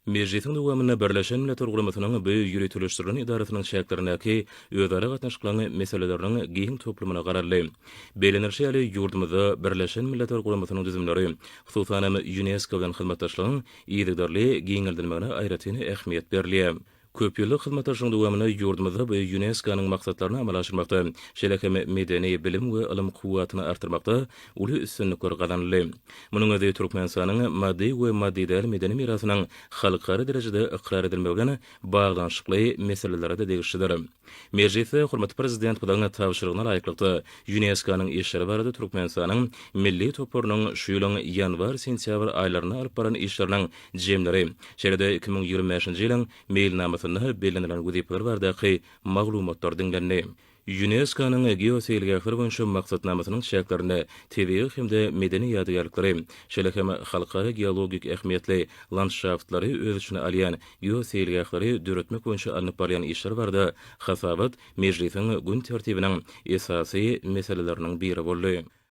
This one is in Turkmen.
Meclisin dowamında Birleşen Milletler Guramasynyň büyük ýürütülüşdirýän idarasynyň şäherlerindäki özara gatnaşyklaryň meseleleriniň giň toplumyna gararly. Belenirşi ýaly ýurdumyzda Birleşen Milletler Guramasynyň düzümleri, hususan UNESCO bilen hyzmatdaşlygyň ýygydarly giňildirmegine aýratyny ähmiýet berilýär. Köp ýyllyk hyzmatdaşlygyň dowamyny ýurdumyzda bu UNESCO-nyň maksatlaryny amala aşyrmakda, şeýle medeni bilim we ilim kuwwatyny artyrmakda uly üstünlikler gazanly. Munyň özi Türkmenistanyň maddi we maddi däl medeni mirasynyň halkara derejede ikrar edilmegine baglanşykly meselelere de degişdir. Meclise hormatly prezident budagyna tabşyrygyna laýyklykda UNESCO-nyň işleri barada Türkmenistanyň milli toplarynyň şu ýylyň ýanwar-sentýabr aýlaryna alyp baran işleriniň jemleri, şeýle 2025-nji ýylyň mailnamasyny belenilen wezipler bardaky maglumatlar dinlendi. UNESCO-nyň geoseýlgähler boýunça maksatnamasynyň şäherlerinde tebigy hemde medeni ýadygärliklary, şeýle halkara geologik ähmiýetli landşaftlary öz içine alýan geoseýlgähleri döretmek boýunça alınıp barýan işler barda hasabat meclisiň gün tertibiniň esasy meseleleriniň biri boldy.